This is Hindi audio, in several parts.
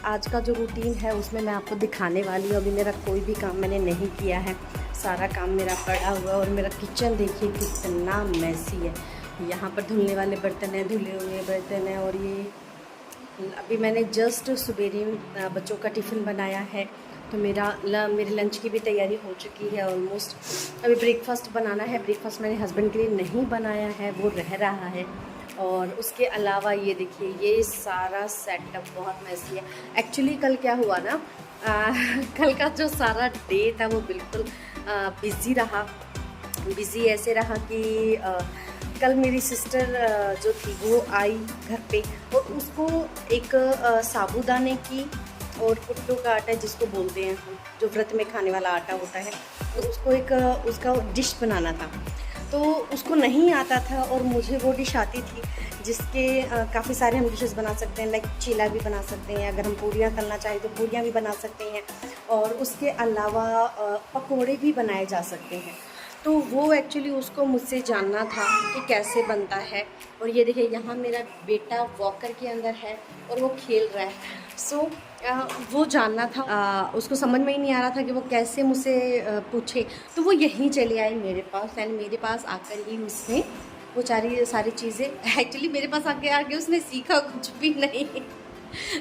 आज का जो रूटीन है उसमें मैं आपको दिखाने वाली हूँ। अभी मेरा कोई भी काम मैंने नहीं किया है, सारा काम मेरा पड़ा हुआ है। और मेरा किचन देखिए कितना मैसी है। यहाँ पर धुलने वाले बर्तन हैं, धुले हुए बर्तन हैं। और ये अभी मैंने जस्ट सवेरे बच्चों का टिफ़िन बनाया है, तो मेरे लंच की भी तैयारी हो चुकी है ऑलमोस्ट। अभी ब्रेकफास्ट बनाना है। ब्रेकफास्ट मैंने हस्बैंड के लिए नहीं बनाया है, वो रह रहा है। और उसके अलावा ये देखिए, ये सारा सेटअप बहुत मैसी है। एक्चुअली कल क्या हुआ ना, कल का जो सारा डे था वो बिल्कुल बिज़ी रहा। बिज़ी ऐसे रहा कि कल मेरी सिस्टर जो थी वो आई घर पे, और उसको एक साबूदाने की और कुट्टू का आटा जिसको बोलते हैं हम, जो व्रत में खाने वाला आटा होता है, तो उसको एक उसका डिश बनाना था। तो उसको नहीं आता था और मुझे वो डिश आती थी, जिसके काफ़ी सारे हम डिशेस बना सकते हैं। लाइक चीला भी बना सकते हैं, अगर हम पूरियाँ तलना चाहें तो पूरियाँ भी बना सकते हैं, और उसके अलावा पकोड़े भी बनाए जा सकते हैं। तो वो एक्चुअली उसको मुझसे जानना था कि कैसे बनता है। और ये देखिए, यहाँ मेरा बेटा वॉकर के अंदर है और वो खेल रहा है। सो वो जानना था, उसको समझ में ही नहीं आ रहा था कि वो कैसे मुझसे पूछे। तो वो यहीं चले आए मेरे पास, एंड मेरे पास आकर ही उसने वो सारी चीज़ें एक्चुअली मेरे पास आके उसने सीखा कुछ भी नहीं।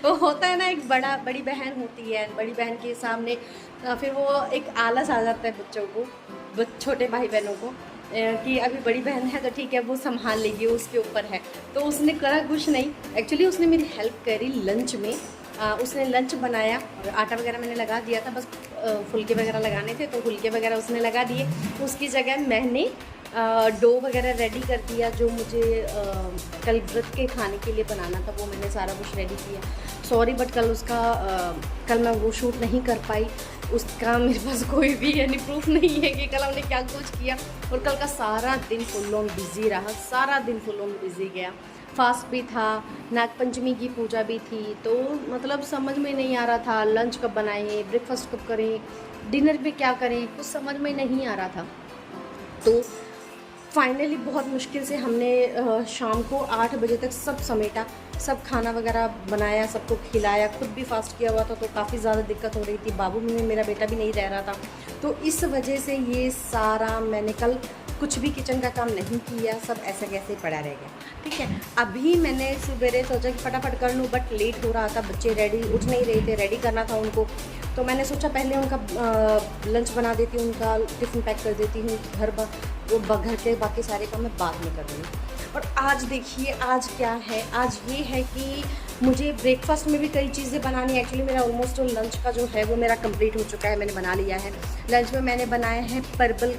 वो होता है ना, एक बड़ी बहन होती है, बड़ी बहन के सामने फिर वो एक आलस आ जाता है बच्चों को, छोटे भाई बहनों को, कि अभी बड़ी बहन है तो ठीक है वो संभाल लेगी, उसके ऊपर है। तो उसने करा कुछ नहीं। एक्चुअली उसने मेरी हेल्प करी लंच में। उसने लंच बनाया और आटा वगैरह मैंने लगा दिया था, बस फुलके वगैरह लगाने थे तो फुलके वगैरह उसने लगा दिए। उसकी जगह मैंने डो वगैरह रेडी कर दिया, जो मुझे कल व्रत के खाने के लिए बनाना था, वो मैंने सारा कुछ रेडी किया। सॉरी बट कल मैं वो शूट नहीं कर पाई। उसका मेरे पास कोई भी यानी प्रूफ नहीं है कि कल हमने क्या कुछ किया। और कल का सारा दिन फुल ऑन बिज़ी रहा, सारा दिन फुल ऑन बिज़ी गया। फास्ट भी था, नागपंचमी की पूजा भी थी, तो मतलब समझ में नहीं आ रहा था लंच कब बनाएं, ब्रेकफास्ट कब करें, डिनर पे क्या करें, कुछ समझ में नहीं आ रहा था। तो फाइनली बहुत मुश्किल से हमने शाम को 8 बजे तक सब समेटा, सब खाना वगैरह बनाया, सबको खिलाया। खुद भी फास्ट किया हुआ था तो काफ़ी ज़्यादा दिक्कत हो रही थी। बाबू में मेरा बेटा भी नहीं रह रहा था, तो इस वजह से ये सारा मैंने कल कुछ भी किचन का काम नहीं किया, सब ऐसे कैसे पड़ा रह गया। ठीक है, अभी मैंने सवेरे सोचा कि फटाफट कर लूँ, बट लेट हो रहा था, बच्चे रेडी उठ नहीं रहे थे, रेडी करना था उनको। तो मैंने सोचा पहले उनका लंच बना देती हूँ, उनका टिफ़िन पैक कर देती हूँ, घर के बाकी सारे काम मैं बाद में कर रही हूँ। और आज देखिए, आज क्या है, आज ये है कि मुझे ब्रेकफास्ट में भी कई चीज़ें बनानी है। एक्चुअली मेरा ऑलमोस्ट लंच का जो है वो मेरा कंप्लीट हो चुका है, मैंने बना लिया है। लंच में मैंने बनाया है परवल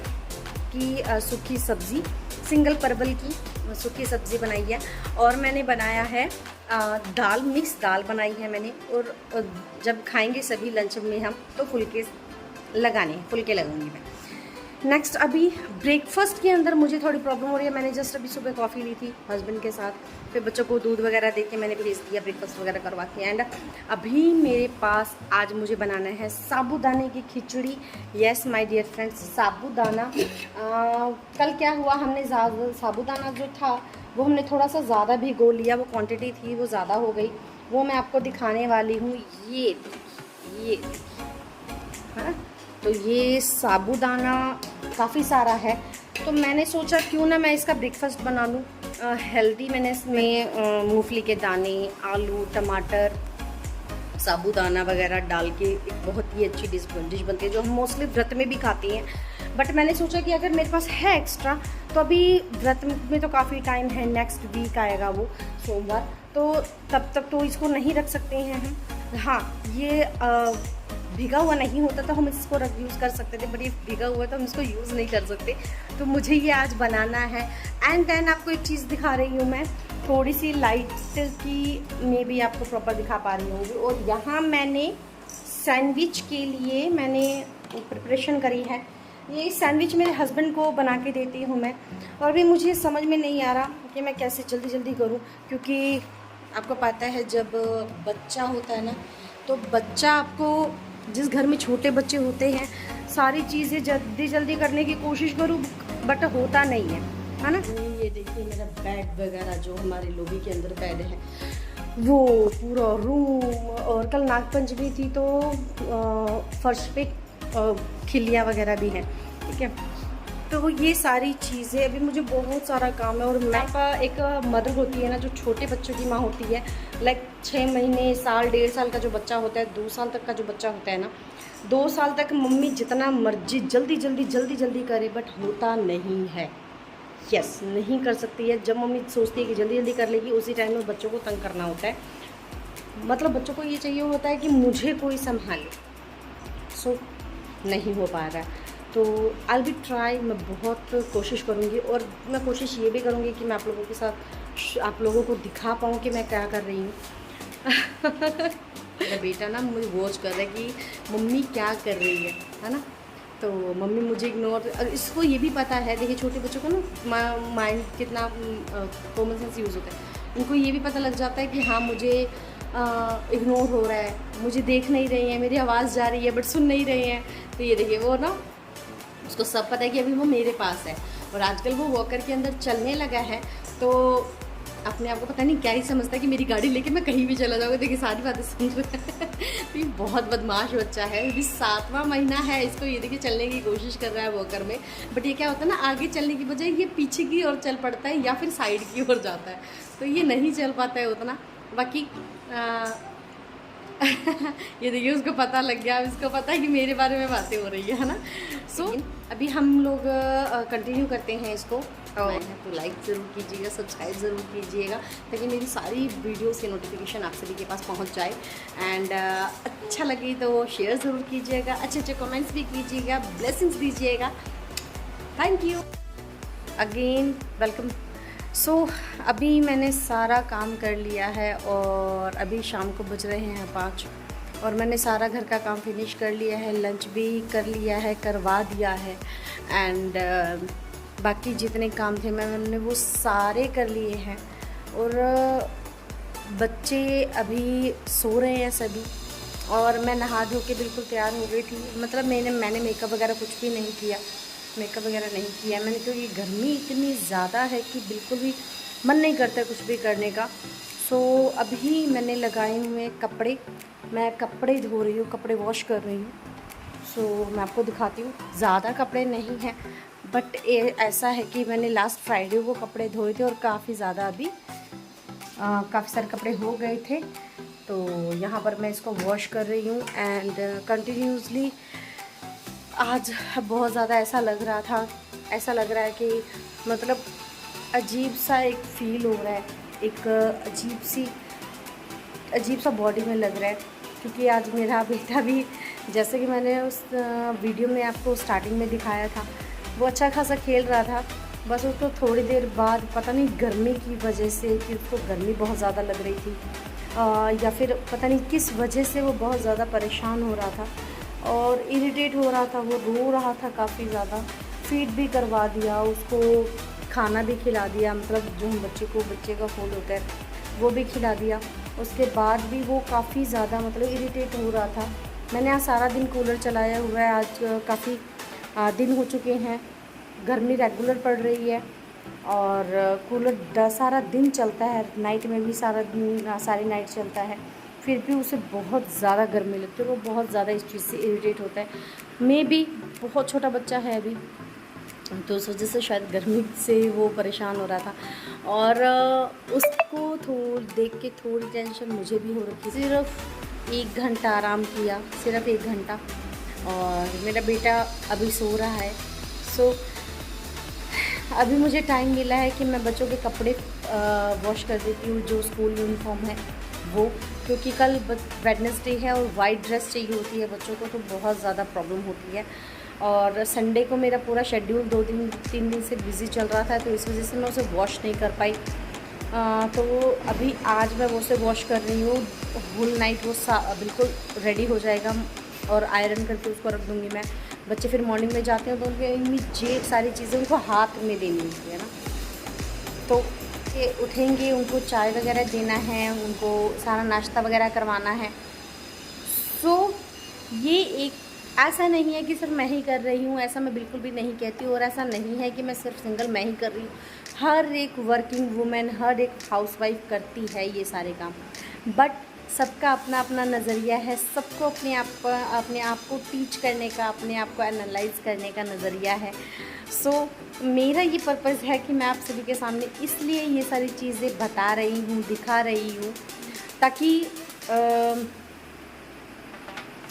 की सूखी सब्ज़ी, सिंगल परवल की सूखी सब्ज़ी बनाई है। और मैंने बनाया है दाल, मिक्स दाल बनाई है मैंने। और जब खाएंगे सभी लंच में हम तो फुलके लगूंगी मैं। नेक्स्ट, अभी ब्रेकफास्ट के अंदर मुझे थोड़ी प्रॉब्लम हो रही है। मैंने जस्ट अभी सुबह कॉफ़ी ली थी हस्बैंड के साथ, फिर बच्चों को दूध वगैरह दे के मैंने भेज दिया ब्रेकफास्ट वगैरह करवा के। एंड अभी मेरे पास आज मुझे बनाना है साबूदाने की खिचड़ी। येस माय डियर फ्रेंड्स, साबूदाना। कल क्या हुआ, हमने साबूदाना जो था वो हमने थोड़ा सा ज़्यादा भिगो लिया, वो क्वान्टिटी थी वो ज़्यादा हो गई। वो मैं आपको दिखाने वाली हूँ। ये हाँ, तो ये साबूदाना काफ़ी सारा है, तो मैंने सोचा क्यों ना मैं इसका ब्रेकफास्ट बना लूँ हेल्दी। मैंने इसमें मूंगफली के दाने, आलू, टमाटर, साबूदाना वगैरह डाल के एक बहुत ही अच्छी डिश बनती है, जो हम मोस्टली व्रत में भी खाते हैं। बट मैंने सोचा कि अगर मेरे पास है एक्स्ट्रा, तो अभी व्रत में तो काफ़ी टाइम है, नेक्स्ट वीक आएगा वो सोमवार, तो तब तक तो इसको नहीं रख सकते हैं हम। हाँ, ये भीगा हुआ नहीं होता तो हम इसको यूज़ कर सकते थे, बट ये भीगा हुआ है तो हम इसको यूज़ नहीं कर सकते। तो मुझे ये आज बनाना है। एंड देन आपको एक चीज़ दिखा रही हूँ मैं, थोड़ी सी लाइट की मे भी आपको प्रॉपर दिखा पा रही होंगी। और यहाँ मैंने सैंडविच के लिए मैंने प्रिपरेशन करी है। ये सैंडविच मेरे हस्बैंड को बना के देती हूँ मैं, और भी मुझे समझ में नहीं आ रहा कि मैं कैसे जल्दी करूँ, क्योंकि आपको पता है जब बच्चा होता है ना, तो बच्चा आपको, जिस घर में छोटे बच्चे होते हैं, सारी चीज़ें जल्दी करने की कोशिश करूँ, बट होता नहीं है ना। ये देखिए मेरा बेड वगैरह, जो हमारे लॉबी के अंदर बेड है, वो पूरा रूम और कल नागपंचमी थी तो फर्श पे खिलियाँ वगैरह भी हैं, ठीक है। तो ये सारी चीज़ें, अभी मुझे बहुत सारा काम है। और मैं एक मदर होती है ना, जो छोटे बच्चों की माँ होती है, लाइक 6 महीने, साल, 1.5 साल का जो बच्चा होता है, 2 साल तक का जो बच्चा होता है ना, 2 साल तक मम्मी जितना मर्जी जल्दी करे, बट होता नहीं है। यस, नहीं कर सकती है। जब मम्मी सोचती है कि जल्दी जल्दी कर लेगी, उसी टाइम में बच्चों को तंग करना होता है। मतलब बच्चों को ये चाहिए होता है कि मुझे कोई संभाले। सो नहीं हो पा रहा है। तो आई बी ट्राई, मैं बहुत कोशिश करूँगी। और मैं कोशिश ये भी करूँगी कि मैं आप लोगों के साथ, आप लोगों को दिखा पाऊँ कि मैं क्या कर रही हूँ। मेरा बेटा ना मुझे वॉच कर रहा है कि मम्मी क्या कर रही है ना। तो मम्मी मुझे इग्नोर, इसको ये भी पता है, देखिए छोटे बच्चों का ना माइंड कितना कॉमन सेंस यूज़ होता है। उनको ये भी पता लग जाता है कि हाँ मुझे इग्नोर हो रहा है, मुझे देख नहीं रही हैं, मेरी आवाज़ जा रही है बट सुन नहीं रहे हैं। तो ये देखिए वो ना, उसको सब पता है कि अभी वो मेरे पास है। और आजकल वो वॉकर के अंदर चलने लगा है, तो अपने आप को पता नहीं क्या ही समझता है कि मेरी गाड़ी लेके मैं कहीं भी चला जाऊँगा। देखिए सारी बातें सुन रहे हैं। तो ये बहुत बदमाश बच्चा है, अभी 7वां महीना है इसको। ये देखिए चलने की कोशिश कर रहा है वॉकर में, बट ये क्या होता है ना, आगे चलने की बजाय ये पीछे की ओर चल पड़ता है या फिर साइड की ओर जाता है, तो ये नहीं चल पाता है उतना। बाकी ये देखिए उसको पता लग गया, इसको पता है कि मेरे बारे में बातें हो रही है ना। सो अभी हम लोग कंटिन्यू करते हैं इसको। और तो लाइक ज़रूर कीजिएगा, सब्सक्राइब ज़रूर कीजिएगा, ताकि मेरी सारी वीडियोस के नोटिफिकेशन आप सभी के पास पहुंच जाए। एंड अच्छा लगे तो शेयर ज़रूर कीजिएगा, अच्छे कमेंट्स भी कीजिएगा, ब्लेसिंग्स दीजिएगा। Thank you again, welcome. So अभी मैंने सारा काम कर लिया है और अभी शाम को बज रहे हैं 5 और मैंने सारा घर का काम फिनिश कर लिया है, लंच भी कर लिया है, करवा दिया है। एंड बाकी जितने काम थे मैंने वो सारे कर लिए हैं। और बच्चे अभी सो रहे हैं सभी, और मैं नहा धो के बिल्कुल तैयार हो गई थी। मतलब मैंने मेकअप वगैरह कुछ भी नहीं किया, मैंने तो ये गर्मी इतनी ज़्यादा है कि बिल्कुल भी मन नहीं करता कुछ भी करने का। सो अभी मैंने लगाए हुए कपड़े, मैं कपड़े धो रही हूँ, कपड़े वॉश कर रही हूँ। सो मैं आपको दिखाती हूँ। ज़्यादा कपड़े नहीं हैं, बट ऐसा है कि मैंने लास्ट फ्राइडे को कपड़े धोए थे और काफ़ी ज़्यादा अभी काफ़ी सारे कपड़े हो गए थे। तो यहाँ पर मैं इसको वॉश कर रही हूँ। एंड कंटिन्यूसली आज बहुत ज़्यादा ऐसा लग रहा है कि मतलब अजीब सा एक फ़ील हो रहा है, एक अजीब सा बॉडी में लग रहा है। क्योंकि आज मेरा बेटा भी, जैसे कि मैंने उस वीडियो में आपको स्टार्टिंग में दिखाया था, वो अच्छा खासा खेल रहा था। बस उसको थोड़ी देर बाद पता नहीं गर्मी की वजह से, कि उसको गर्मी बहुत ज़्यादा लग रही थी या फिर पता नहीं किस वजह से वो बहुत ज़्यादा परेशान हो रहा था और इरिटेट हो रहा था। वो रो रहा था काफ़ी ज़्यादा। फीड भी करवा दिया उसको, खाना भी खिला दिया, मतलब जो बच्चे का फूड होता है वो भी खिला दिया। उसके बाद भी वो काफ़ी ज़्यादा मतलब इरिटेट हो रहा था। मैंने आज सारा दिन कूलर चलाया हुआ है। आज काफ़ी दिन हो चुके हैं, गर्मी रेगुलर पड़ रही है और कूलर सारा दिन चलता है, नाइट में भी सारी नाइट चलता है, फिर भी उसे बहुत ज़्यादा गर्मी लगती है। वो बहुत ज़्यादा इस चीज़ से इरिटेट होता है। मैं भी बहुत छोटा बच्चा है अभी, तो उस वजह से शायद गर्मी से वो परेशान हो रहा था। और उसको देख के थोड़ी टेंशन मुझे भी हो रखी। सिर्फ 1 घंटा आराम किया, सिर्फ 1 घंटा, और मेरा बेटा अभी सो रहा है। सो अभी मुझे टाइम मिला है कि मैं बच्चों के कपड़े वॉश कर देती हूँ, जो स्कूल यूनिफॉर्म है वो, क्योंकि कल वेडनेसडे है और वाइट ड्रेस चाहिए होती है बच्चों को, तो बहुत ज़्यादा प्रॉब्लम होती है। और संडे को मेरा पूरा शेड्यूल 2-3 दिन से बिज़ी चल रहा था, तो इस वजह से मैं उसे वॉश नहीं कर पाई। तो अभी आज मैं वो उसे वॉश कर रही हूँ। होल नाइट वो बिल्कुल रेडी हो जाएगा और आयरन करके उसको रख दूँगी मैं। बच्चे फिर मॉर्निंग में जाते हैं तो उनके इमीडिएट सारी चीज़ें उनको हाथ में देनी होती है ना, तो ये उठेंगे, उनको चाय वगैरह देना है, उनको सारा नाश्ता वगैरह करवाना है। सो ये एक ऐसा नहीं है कि सिर्फ मैं ही कर रही हूँ, ऐसा मैं बिल्कुल भी नहीं कहती। और ऐसा नहीं है कि मैं सिर्फ सिंगल मैं ही कर रही हूँ, हर एक वर्किंग वुमेन, हर एक हाउसवाइफ करती है ये सारे काम। बट सबका अपना अपना नज़रिया है, सबको अपने आप को टीच करने का, अपने आप को एनालाइज करने का नज़रिया है। सो मेरा ये पर्पज़ है कि मैं आप सभी के सामने इसलिए ये सारी चीज़ें बता रही हूँ, दिखा रही हूँ, ताकि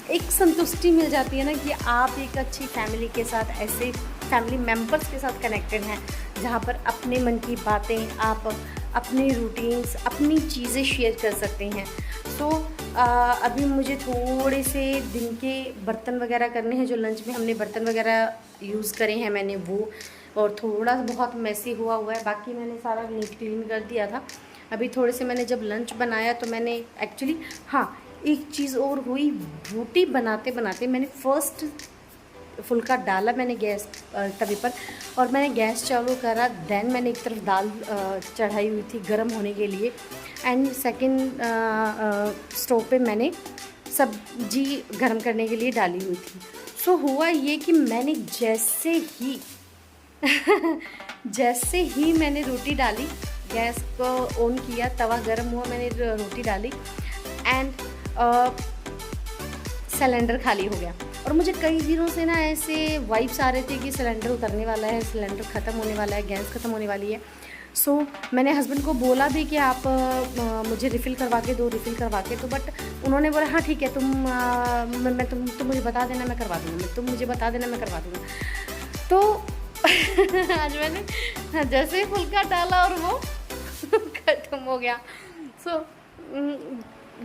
एक संतुष्टि मिल जाती है ना कि आप एक अच्छी फैमिली के साथ, ऐसे फैमिली मेम्बर्स के साथ कनेक्टेड हैं जहाँ पर अपने मन की बातें, आप अपने रूटीन्स, अपनी चीज़ें शेयर कर सकते हैं। सो अभी मुझे थोड़े से दिन के बर्तन वगैरह करने हैं, जो लंच में हमने बर्तन वगैरह यूज़ करे हैं मैंने वो, और थोड़ा बहुत मैसी हुआ है, बाकी मैंने सारा नीट क्लीन कर दिया था। अभी थोड़े से मैंने जब लंच बनाया तो मैंने एक्चुअली, हाँ एक चीज़ और हुई, रोटी बनाते बनाते मैंने फर्स्ट फुल्का डाला मैंने गैस तवे पर, और मैंने गैस चालू करा, देन मैंने एक तरफ दाल चढ़ाई हुई थी गर्म होने के लिए, एंड सेकंड स्टोव पे मैंने सब्जी गर्म करने के लिए डाली हुई थी। सो हुआ ये कि मैंने जैसे ही मैंने रोटी डाली, गैस को ऑन किया, तवा गर्म हुआ, मैंने रोटी डाली, एंड सिलेंडर खाली हो गया। और मुझे कई दिनों से ना ऐसे वाइब्स आ रहे थे कि सिलेंडर उतरने वाला है, सिलेंडर ख़त्म होने वाला है, गैस ख़त्म होने वाली है। सो मैंने हस्बैंड को बोला भी कि आप मुझे रिफ़िल करवा के दो, रिफ़िल करवा के दो, बट उन्होंने बोला हाँ ठीक है, तुम मुझे बता देना, मैं करवा दूँगा, तुम मुझे बता देना, मैं करवा दूँगा। तो आज मैंने जैसे ही फुल्का डाला और वो ख़त्म हो गया। सो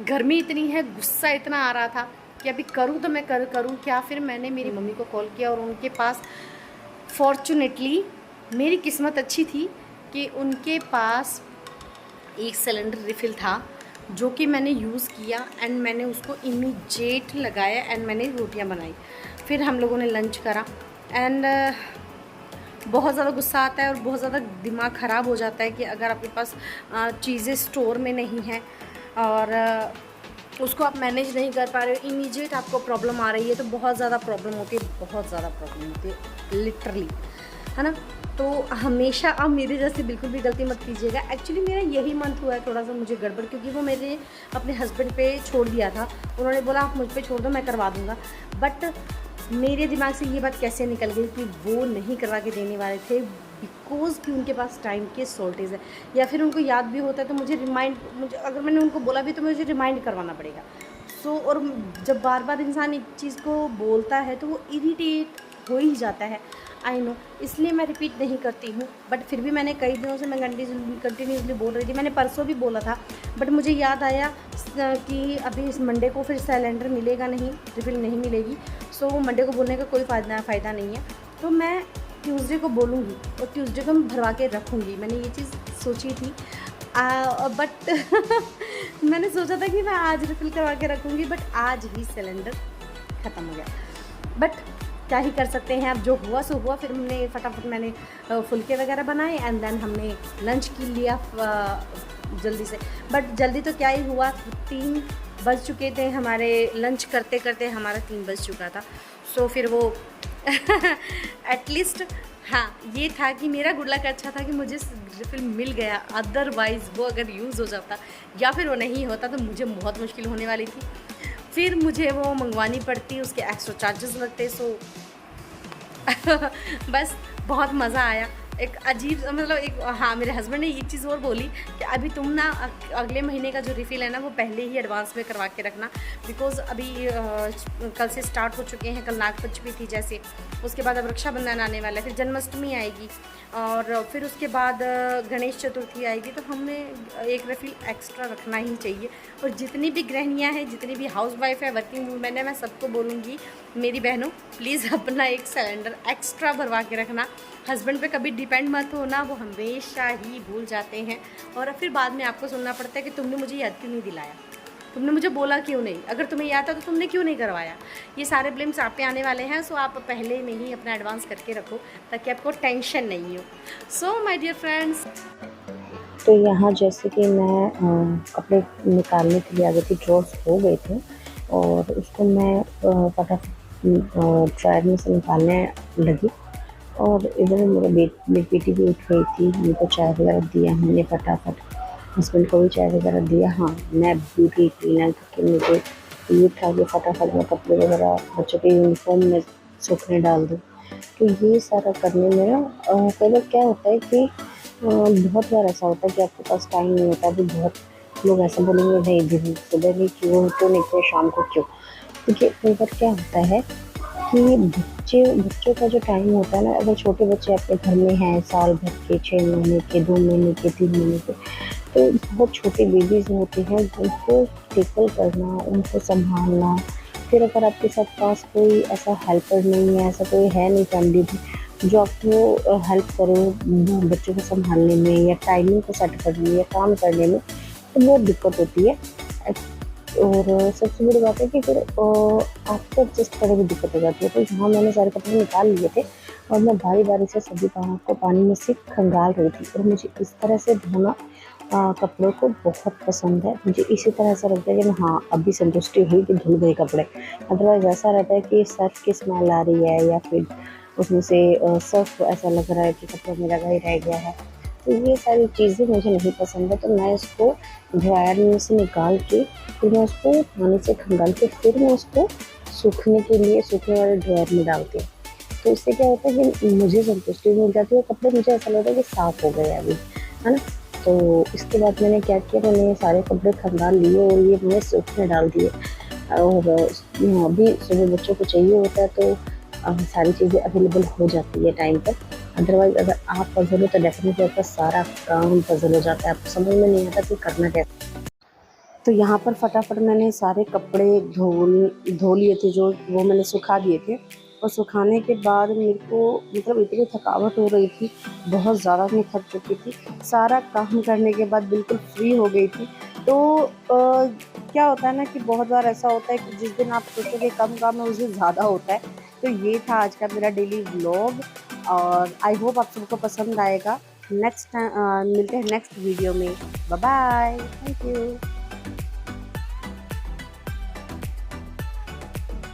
गर्मी इतनी है, गुस्सा इतना आ रहा था कि अभी करूँ तो मैं करूँ क्या। फिर मैंने मेरी मम्मी को कॉल किया, और उनके पास फॉर्चुनेटली मेरी किस्मत अच्छी थी कि उनके पास एक सिलेंडर रिफ़िल था, जो कि मैंने यूज़ किया, एंड मैंने उसको इमीडिएट लगाया, एंड मैंने रोटियां बनाई। फिर हम लोगों ने लंच करा, एंड बहुत ज़्यादा गुस्सा आता है और बहुत ज़्यादा दिमाग ख़राब हो जाता है कि अगर आपके पास चीज़ें स्टोर में नहीं हैं और उसको आप मैनेज नहीं कर पा रहे हो, इमीडिएट आपको प्रॉब्लम आ रही है, तो बहुत ज़्यादा प्रॉब्लम होती है, बहुत ज़्यादा प्रॉब्लम होती है लिटरली, है ना। तो हमेशा आप मेरे जैसे बिल्कुल भी गलती मत कीजिएगा। एक्चुअली मेरा यही मन हुआ है थोड़ा सा मुझे गड़बड़, क्योंकि वो मेरे अपने हस्बैंड पे छोड़ दिया था, उन्होंने बोला आप मुझ पे छोड़ दो, मैं करवा दूँगा, बट मेरे दिमाग से ये बात कैसे निकल गई कि वो नहीं करवा के देने वाले थे, बिकॉज़ कि उनके पास टाइम की शॉर्टेज है, या फिर उनको याद भी होता है तो मुझे अगर मैंने उनको बोला भी तो मुझे रिमाइंड करवाना पड़ेगा। सो और जब बार बार इंसान एक चीज़ को बोलता है तो वो इरिटेट हो ही जाता है, आई नो, इसलिए मैं रिपीट नहीं करती हूँ। बट फिर भी मैंने कई दिनों से मैं कंटिन्यूसली बोल रही थी, मैंने परसों भी बोला था, बट मुझे याद आया कि अभी इस मंडे को फिर सिलेंडर मिलेगा नहीं, रिफिल नहीं मिलेगी, सो मंडे को बोलने का कोई फ़ायदा नहीं है, तो मैं ट्यूसडे को बोलूँगी और ट्यूसडे को मैं भरवा के रखूँगी। मैंने ये चीज़ सोची थी, बट मैंने सोचा था कि मैं आज रिफ़िल करवा के रखूँगी, बट आज ही सिलेंडर ख़त्म हो गया। बट क्या ही कर सकते हैं, अब जो हुआ सो हुआ। फिर हमने फटाफट मैंने फुलके वगैरह बनाए, एंड देन हमने लंच की लिया जल्दी से। बट जल्दी तो क्या ही हुआ, 3 बज चुके थे हमारे, लंच करते करते हमारा 3 बज चुका था। सो फिर वो एटलीस्ट हाँ ये था कि मेरा गुड लक अच्छा था कि मुझे रिफिल मिल गया, अदरवाइज़ वो अगर यूज़ हो जाता या फिर वो नहीं होता तो मुझे बहुत मुश्किल होने वाली थी, फिर मुझे वो मंगवानी पड़ती, उसके एक्स्ट्रा चार्जेस लगते। सो बस बहुत मज़ा आया, एक अजीब मतलब एक, हाँ मेरे हस्बैंड ने ये चीज़ और बोली कि अभी तुम ना अगले महीने का जो रिफ़िल है ना वो पहले ही एडवांस में करवा के रखना, बिकॉज़ अभी कल से स्टार्ट हो चुके हैं, कल नागपंचमी थी जैसे, उसके बाद अब रक्षाबंधन आने वाला है, फिर जन्माष्टमी आएगी, और फिर उसके बाद गणेश चतुर्थी आएगी, तो हमें एक रिफ़िल एक्स्ट्रा रखना ही चाहिए। और जितनी भी गृहिणियाँ हैं, जितनी भी हाउसवाइफ है, वर्किंग वूमेन है, मैं सबको बोलूँगी मेरी बहनों प्लीज़ अपना एक सिलेंडर एक्स्ट्रा भरवा के रखना। हस्बैंड पे कभी डिपेंड मत हो ना, वो हमेशा ही भूल जाते हैं, और फिर बाद में आपको सुनना पड़ता है कि तुमने मुझे याद क्यों नहीं दिलाया, तुमने मुझे बोला क्यों नहीं, अगर तुम्हें याद था तो तुमने क्यों नहीं करवाया। ये सारे ब्लेम्स आप पे आने वाले हैं, सो आप पहले में ही अपना एडवांस करके रखो ताकि आपको टेंशन नहीं हो। सो माय डियर फ्रेंड्स, तो यहाँ जैसे कि मैं कपड़े निकालने के लिए आ गई थी, ड्रॉर्स हो गए थे और उसको मैं फटाफट ड्रायर में से निकालने लगी, और इधर मेरे बेटी भी उठ गई थी, उनको चाय वगैरह दिया हमने फटाफट, हस्बैंड को भी चाय वगैरह दिया। हाँ, मैं ब्यूटी क्लीनर क्योंकि मुझे ये था कि फटाफट में कपड़े वगैरह बच्चों के यूनिफ़ॉर्म में सूखने डाल दूँ। तो ये सारा करने में ना कई बार क्या होता है कि बहुत बार ऐसा होता है कि आपके पास टाइम नहीं होता। अभी बहुत लोग ऐसा बोलेंगे, नहीं दिन सुबह नहीं क्यों तो नहीं तो शाम को क्यों? देखिए कई बार क्या होता है कि बच्चों का जो टाइम होता है ना, अगर छोटे बच्चे आपके घर में हैं साल भर के, 6 महीने के, 2 महीने के, 3 महीने के, तो बहुत छोटे बेबीज़ होते हैं, उनको टेकल करना, उनको सँभालना, फिर अगर आपके साथ पास कोई ऐसा हेल्पर नहीं है, ऐसा कोई है नहीं फैमिली में जो आपको हेल्प करे बच्चों को सँभालने में या टाइमिंग को सेट करने में या काम करने में, तो बहुत दिक्कत होती है। और सबसे बड़ी बात है कि फिर आपको एडजस्ट करने में दिक्कत हो जाती है। तो यहाँ मैंने सारे कपड़े निकाल लिए थे और मैं बारी-बारी से सभी को पानी में से खंगाल रही थी और मुझे इस तरह से धोना कपड़ों को बहुत पसंद है। मुझे इसी तरह ऐसा लगता है कि हाँ, अभी संतुष्टि हुई कि धुल गए कपड़े। अदरवाइज़ ऐसा रहता है कि सर्फ़ की स्मेल आ रही है या फिर उसमें से सर्फ़ ऐसा लग रहा है कि कपड़ा मेरा वहीं रह गया है। तो ये सारी चीज़ें मुझे नहीं पसंद है, तो मैं इसको ड्रायर में से निकाल के फिर मैं उसको पानी से खंगाल के फिर मैं उसको सूखने के लिए सूखने वाले ड्रायर में डालती हूँ। तो इससे क्या होता है कि मुझे संतुष्टि मिल जाती है, कपड़े मुझे ऐसा लगता है कि साफ़ हो गए हैं अभी, है ना? तो इसके बाद मैंने क्या किया, मैंने सारे कपड़े खंगाल लिए और ये मैंने सूखने डाल दिए। और अभी सुबह बच्चों को चाहिए होता है तो सारी चीज़ें अवेलेबल हो जाती है टाइम पर। अदरवाइज़ अगर आप पज़ल हो तो डेफ़िनेटली आपका सारा काम पज़ल हो जाता है, आपको समझ में नहीं आता कि करना क्या है। तो यहाँ पर फटाफट मैंने सारे कपड़े धो लिए थे, जो वो मैंने सुखा दिए थे और सुखाने के बाद मेरे को मतलब इतनी थकावट हो रही थी, बहुत ज़्यादा मैं थक चुकी थी। सारा काम करने के बाद बिल्कुल फ्री हो गई थी। तो क्या होता है ना कि बहुत बार ऐसा होता है कि जिस दिन आप सोचो कि कम काम है, उस दिन ज़्यादा होता है। तो ये था आज का मेरा डेली व्लॉग और आई होप आप सबको पसंद आएगा। नेक्स्ट टाइम मिलते हैं नेक्स्ट वीडियो में। Bye bye, thank you.